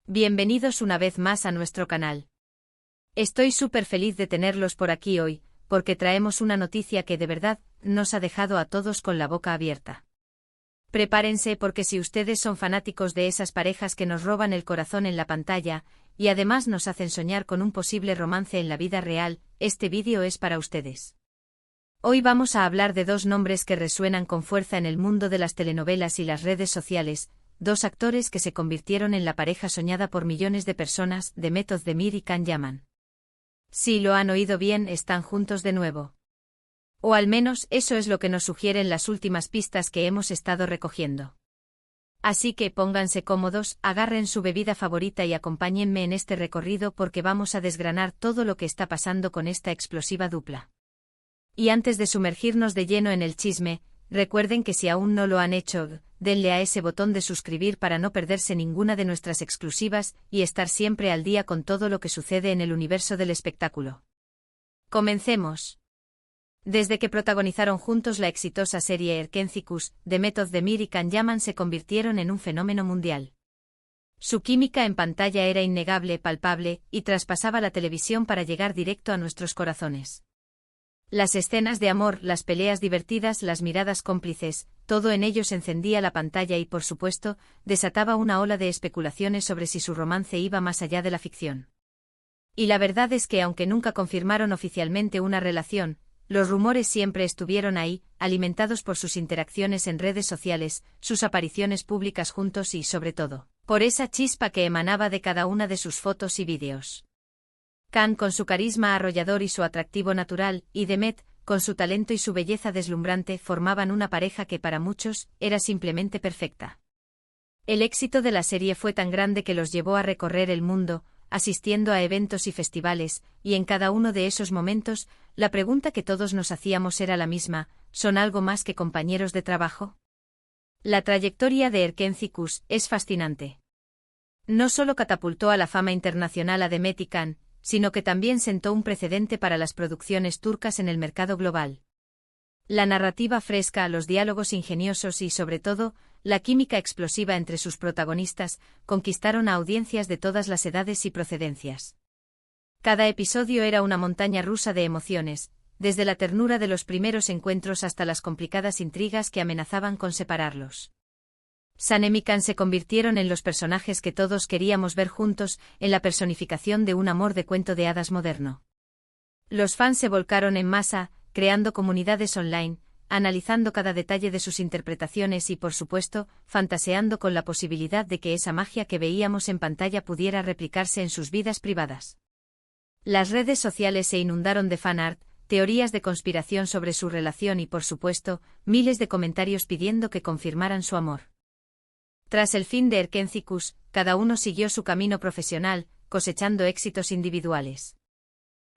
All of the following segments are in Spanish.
Bienvenidos una vez más a nuestro canal. Estoy súper feliz de tenerlos por aquí hoy, porque traemos una noticia que de verdad nos ha dejado a todos con la boca abierta. Prepárense porque si ustedes son fanáticos de esas parejas que nos roban el corazón en la pantalla, y además nos hacen soñar con un posible romance en la vida real, este vídeo es para ustedes. Hoy vamos a hablar de dos nombres que resuenan con fuerza en el mundo de las telenovelas y las redes sociales, dos actores que se convirtieron en la pareja soñada por millones de personas, Demet Özdemir y Can Yaman. Si lo han oído bien, están juntos de nuevo. O al menos eso es lo que nos sugieren las últimas pistas que hemos estado recogiendo. Así que pónganse cómodos, agarren su bebida favorita y acompáñenme en este recorrido porque vamos a desgranar todo lo que está pasando con esta explosiva dupla. Y antes de sumergirnos de lleno en el chisme, recuerden que si aún no lo han hecho, denle a ese botón de suscribir para no perderse ninguna de nuestras exclusivas y estar siempre al día con todo lo que sucede en el universo del espectáculo. Comencemos. Desde que protagonizaron juntos la exitosa serie Erkenzikus, Demet Özdemir y Can Yaman se convirtieron en un fenómeno mundial. Su química en pantalla era innegable, palpable, y traspasaba la televisión para llegar directo a nuestros corazones. Las escenas de amor, las peleas divertidas, las miradas cómplices, todo en ellos encendía la pantalla y, por supuesto, desataba una ola de especulaciones sobre si su romance iba más allá de la ficción. Y la verdad es que aunque nunca confirmaron oficialmente una relación, los rumores siempre estuvieron ahí, alimentados por sus interacciones en redes sociales, sus apariciones públicas juntos y, sobre todo, por esa chispa que emanaba de cada una de sus fotos y vídeos. Can, con su carisma arrollador y su atractivo natural, y Demet, con su talento y su belleza deslumbrante, formaban una pareja que para muchos era simplemente perfecta. El éxito de la serie fue tan grande que los llevó a recorrer el mundo, asistiendo a eventos y festivales, y en cada uno de esos momentos, la pregunta que todos nos hacíamos era la misma: ¿son algo más que compañeros de trabajo? La trayectoria de Erkenzikus es fascinante. No solo catapultó a la fama internacional a Demet y Can, sino que también sentó un precedente para las producciones turcas en el mercado global. La narrativa fresca, los diálogos ingeniosos y, sobre todo, la química explosiva entre sus protagonistas, conquistaron a audiencias de todas las edades y procedencias. Cada episodio era una montaña rusa de emociones, desde la ternura de los primeros encuentros hasta las complicadas intrigas que amenazaban con separarlos. Sanem y Can se convirtieron en los personajes que todos queríamos ver juntos, en la personificación de un amor de cuento de hadas moderno. Los fans se volcaron en masa, creando comunidades online, analizando cada detalle de sus interpretaciones y, por supuesto, fantaseando con la posibilidad de que esa magia que veíamos en pantalla pudiera replicarse en sus vidas privadas. Las redes sociales se inundaron de fanart, teorías de conspiración sobre su relación y, por supuesto, miles de comentarios pidiendo que confirmaran su amor. Tras el fin de Erkenzikus, cada uno siguió su camino profesional, cosechando éxitos individuales.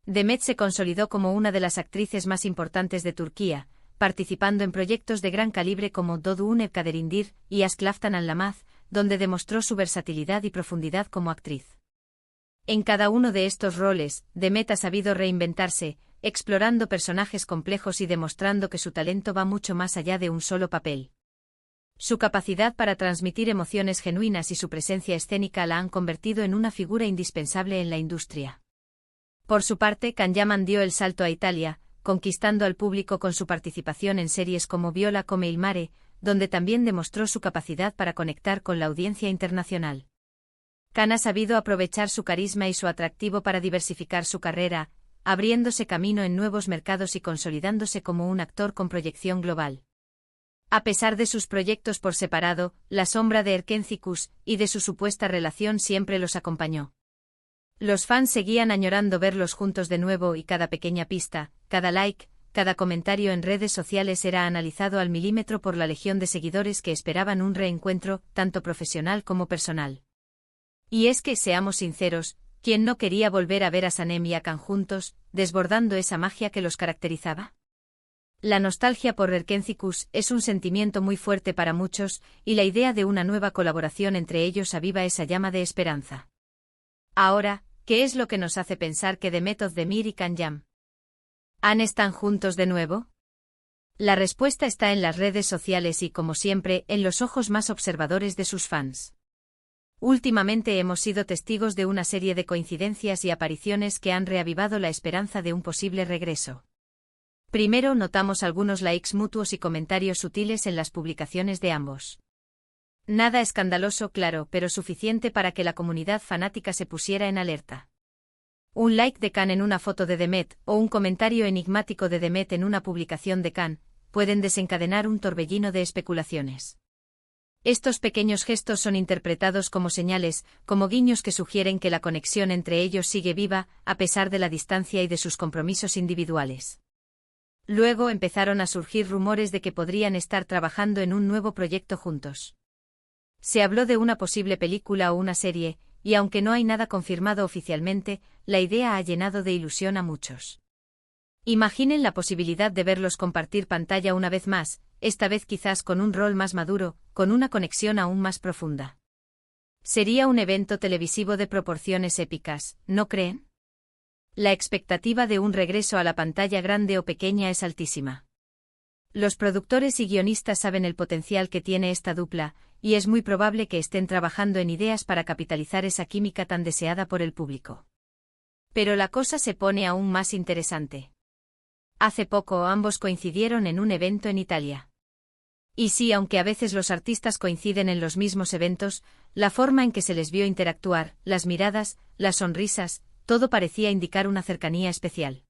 Demet se consolidó como una de las actrices más importantes de Turquía, participando en proyectos de gran calibre como Doğduğun Kaderindir y Aşk Laftan Anlamaz, donde demostró su versatilidad y profundidad como actriz. En cada uno de estos roles, Demet ha sabido reinventarse, explorando personajes complejos y demostrando que su talento va mucho más allá de un solo papel. Su capacidad para transmitir emociones genuinas y su presencia escénica la han convertido en una figura indispensable en la industria. Por su parte, Can Yaman dio el salto a Italia, conquistando al público con su participación en series como Viola come il mare, donde también demostró su capacidad para conectar con la audiencia internacional. Can ha sabido aprovechar su carisma y su atractivo para diversificar su carrera, abriéndose camino en nuevos mercados y consolidándose como un actor con proyección global. A pesar de sus proyectos por separado, la sombra de Erkenzikus y de su supuesta relación siempre los acompañó. Los fans seguían añorando verlos juntos de nuevo y cada pequeña pista, cada like, cada comentario en redes sociales era analizado al milímetro por la legión de seguidores que esperaban un reencuentro, tanto profesional como personal. Y es que, seamos sinceros, ¿quién no quería volver a ver a Sanem y a Can juntos, desbordando esa magia que los caracterizaba? La nostalgia por Erkenzikus es un sentimiento muy fuerte para muchos, y la idea de una nueva colaboración entre ellos aviva esa llama de esperanza. Ahora, ¿qué es lo que nos hace pensar que Demet Özdemir y Can Yaman están juntos de nuevo? La respuesta está en las redes sociales y, como siempre, en los ojos más observadores de sus fans. Últimamente hemos sido testigos de una serie de coincidencias y apariciones que han reavivado la esperanza de un posible regreso. Primero notamos algunos likes mutuos y comentarios sutiles en las publicaciones de ambos. Nada escandaloso, claro, pero suficiente para que la comunidad fanática se pusiera en alerta. Un like de Khan en una foto de Demet o un comentario enigmático de Demet en una publicación de Khan pueden desencadenar un torbellino de especulaciones. Estos pequeños gestos son interpretados como señales, como guiños que sugieren que la conexión entre ellos sigue viva, a pesar de la distancia y de sus compromisos individuales. Luego empezaron a surgir rumores de que podrían estar trabajando en un nuevo proyecto juntos. Se habló de una posible película o una serie, y aunque no hay nada confirmado oficialmente, la idea ha llenado de ilusión a muchos. Imaginen la posibilidad de verlos compartir pantalla una vez más, esta vez quizás con un rol más maduro, con una conexión aún más profunda. Sería un evento televisivo de proporciones épicas, ¿no creen? La expectativa de un regreso a la pantalla grande o pequeña es altísima. Los productores y guionistas saben el potencial que tiene esta dupla, y es muy probable que estén trabajando en ideas para capitalizar esa química tan deseada por el público. Pero la cosa se pone aún más interesante. Hace poco ambos coincidieron en un evento en Italia. Y sí, aunque a veces los artistas coinciden en los mismos eventos, la forma en que se les vio interactuar, las miradas, las sonrisas, todo parecía indicar una cercanía especial.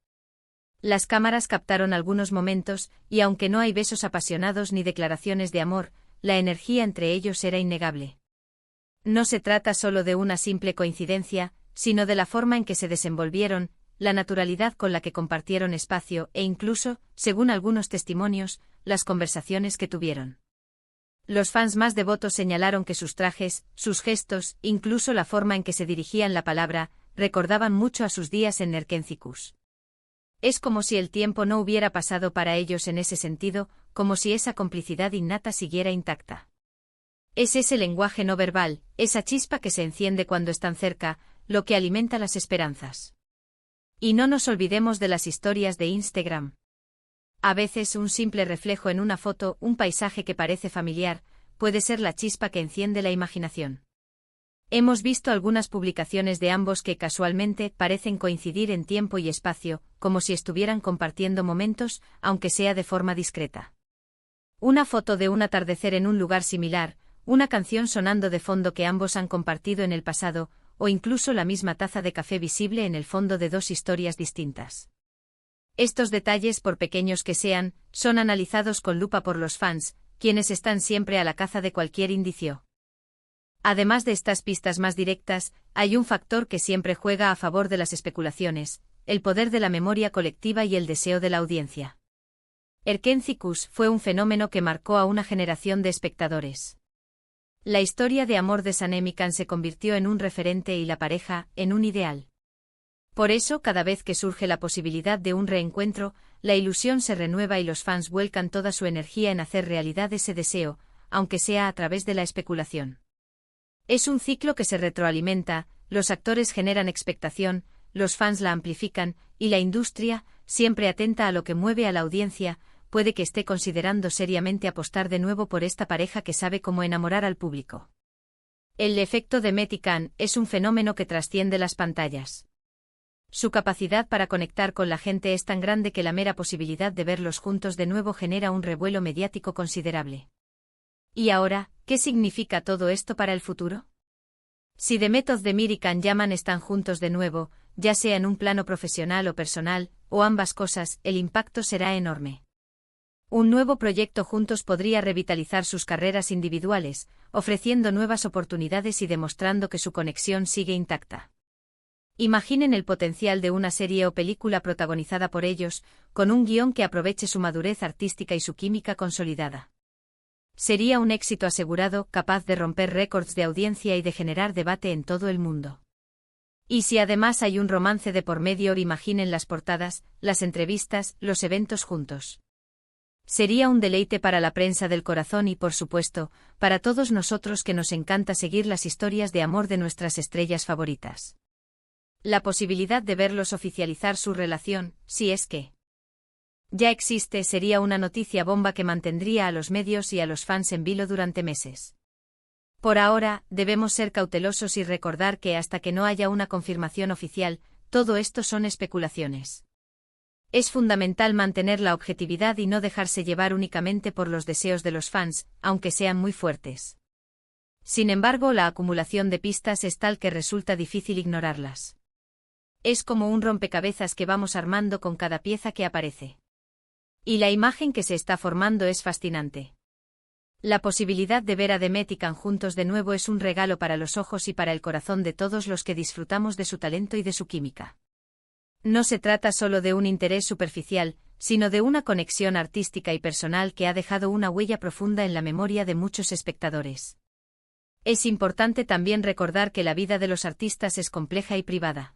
Las cámaras captaron algunos momentos, y aunque no hay besos apasionados ni declaraciones de amor, la energía entre ellos era innegable. No se trata solo de una simple coincidencia, sino de la forma en que se desenvolvieron, la naturalidad con la que compartieron espacio e incluso, según algunos testimonios, las conversaciones que tuvieron. Los fans más devotos señalaron que sus trajes, sus gestos, incluso la forma en que se dirigían la palabra, recordaban mucho a sus días en Nerkensicus. Es como si el tiempo no hubiera pasado para ellos en ese sentido, como si esa complicidad innata siguiera intacta. Es ese lenguaje no verbal, esa chispa que se enciende cuando están cerca, lo que alimenta las esperanzas. Y no nos olvidemos de las historias de Instagram. A veces un simple reflejo en una foto, un paisaje que parece familiar, puede ser la chispa que enciende la imaginación. Hemos visto algunas publicaciones de ambos que casualmente parecen coincidir en tiempo y espacio, como si estuvieran compartiendo momentos, aunque sea de forma discreta. Una foto de un atardecer en un lugar similar, una canción sonando de fondo que ambos han compartido en el pasado, o incluso la misma taza de café visible en el fondo de dos historias distintas. Estos detalles, por pequeños que sean, son analizados con lupa por los fans, quienes están siempre a la caza de cualquier indicio. Además de estas pistas más directas, hay un factor que siempre juega a favor de las especulaciones, el poder de la memoria colectiva y el deseo de la audiencia. Nerkensicus fue un fenómeno que marcó a una generación de espectadores. La historia de amor de Sanem y Khan se convirtió en un referente y la pareja, en un ideal. Por eso, cada vez que surge la posibilidad de un reencuentro, la ilusión se renueva y los fans vuelcan toda su energía en hacer realidad ese deseo, aunque sea a través de la especulación. Es un ciclo que se retroalimenta, los actores generan expectación, los fans la amplifican, y la industria, siempre atenta a lo que mueve a la audiencia, puede que esté considerando seriamente apostar de nuevo por esta pareja que sabe cómo enamorar al público. El efecto de Demet y Khan es un fenómeno que trasciende las pantallas. Su capacidad para conectar con la gente es tan grande que la mera posibilidad de verlos juntos de nuevo genera un revuelo mediático considerable. ¿Y ahora, qué significa todo esto para el futuro? Si Demet Özdemir y Khan Yaman están juntos de nuevo, ya sea en un plano profesional o personal, o ambas cosas, el impacto será enorme. Un nuevo proyecto juntos podría revitalizar sus carreras individuales, ofreciendo nuevas oportunidades y demostrando que su conexión sigue intacta. Imaginen el potencial de una serie o película protagonizada por ellos, con un guión que aproveche su madurez artística y su química consolidada. Sería un éxito asegurado, capaz de romper récords de audiencia y de generar debate en todo el mundo. Y si además hay un romance de por medio, imaginen las portadas, las entrevistas, los eventos juntos. Sería un deleite para la prensa del corazón y, por supuesto, para todos nosotros que nos encanta seguir las historias de amor de nuestras estrellas favoritas. La posibilidad de verlos oficializar su relación, si es que ya existe, sería una noticia bomba que mantendría a los medios y a los fans en vilo durante meses. Por ahora, debemos ser cautelosos y recordar que hasta que no haya una confirmación oficial, todo esto son especulaciones. Es fundamental mantener la objetividad y no dejarse llevar únicamente por los deseos de los fans, aunque sean muy fuertes. Sin embargo, la acumulación de pistas es tal que resulta difícil ignorarlas. Es como un rompecabezas que vamos armando con cada pieza que aparece. Y la imagen que se está formando es fascinante. La posibilidad de ver a Demet y Can juntos de nuevo es un regalo para los ojos y para el corazón de todos los que disfrutamos de su talento y de su química. No se trata solo de un interés superficial, sino de una conexión artística y personal que ha dejado una huella profunda en la memoria de muchos espectadores. Es importante también recordar que la vida de los artistas es compleja y privada.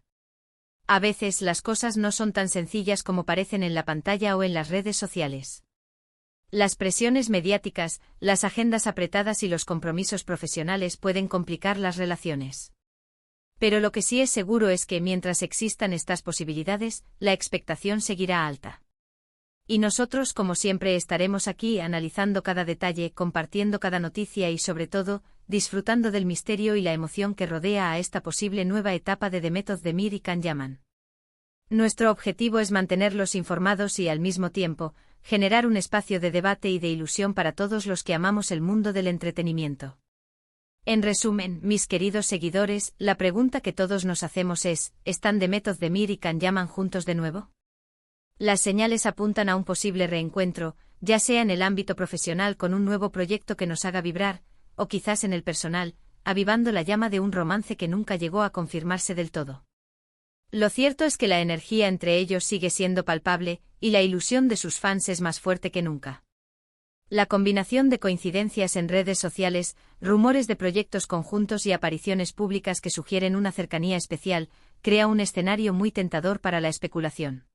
A veces las cosas no son tan sencillas como parecen en la pantalla o en las redes sociales. Las presiones mediáticas, las agendas apretadas y los compromisos profesionales pueden complicar las relaciones. Pero lo que sí es seguro es que mientras existan estas posibilidades, la expectación seguirá alta. Y nosotros, como siempre, estaremos aquí analizando cada detalle, compartiendo cada noticia y, sobre todo, disfrutando del misterio y la emoción que rodea a esta posible nueva etapa de Demet Özdemir y Can Yaman. Nuestro objetivo es mantenerlos informados y, al mismo tiempo, generar un espacio de debate y de ilusión para todos los que amamos el mundo del entretenimiento. En resumen, mis queridos seguidores, la pregunta que todos nos hacemos es, ¿están Demet Özdemir y Can Yaman juntos de nuevo? Las señales apuntan a un posible reencuentro, ya sea en el ámbito profesional con un nuevo proyecto que nos haga vibrar, o quizás en el personal, avivando la llama de un romance que nunca llegó a confirmarse del todo. Lo cierto es que la energía entre ellos sigue siendo palpable, y la ilusión de sus fans es más fuerte que nunca. La combinación de coincidencias en redes sociales, rumores de proyectos conjuntos y apariciones públicas que sugieren una cercanía especial, crea un escenario muy tentador para la especulación.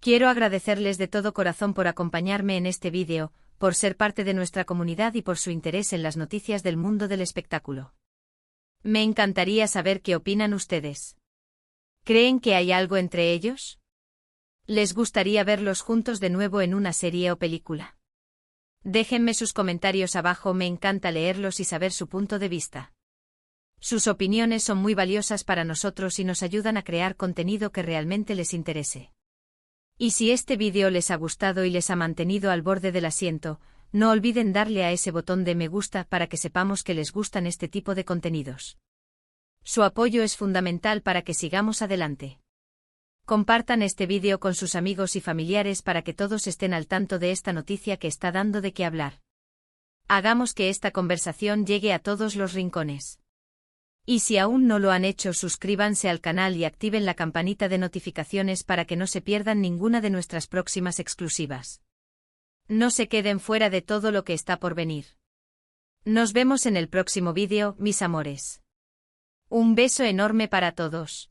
Quiero agradecerles de todo corazón por acompañarme en este vídeo, por ser parte de nuestra comunidad y por su interés en las noticias del mundo del espectáculo. Me encantaría saber qué opinan ustedes. ¿Creen que hay algo entre ellos? ¿Les gustaría verlos juntos de nuevo en una serie o película? Déjenme sus comentarios abajo, me encanta leerlos y saber su punto de vista. Sus opiniones son muy valiosas para nosotros y nos ayudan a crear contenido que realmente les interese. Y si este vídeo les ha gustado y les ha mantenido al borde del asiento, no olviden darle a ese botón de me gusta para que sepamos que les gustan este tipo de contenidos. Su apoyo es fundamental para que sigamos adelante. Compartan este vídeo con sus amigos y familiares para que todos estén al tanto de esta noticia que está dando de qué hablar. Hagamos que esta conversación llegue a todos los rincones. Y si aún no lo han hecho, suscríbanse al canal y activen la campanita de notificaciones para que no se pierdan ninguna de nuestras próximas exclusivas. No se queden fuera de todo lo que está por venir. Nos vemos en el próximo vídeo, mis amores. Un beso enorme para todos.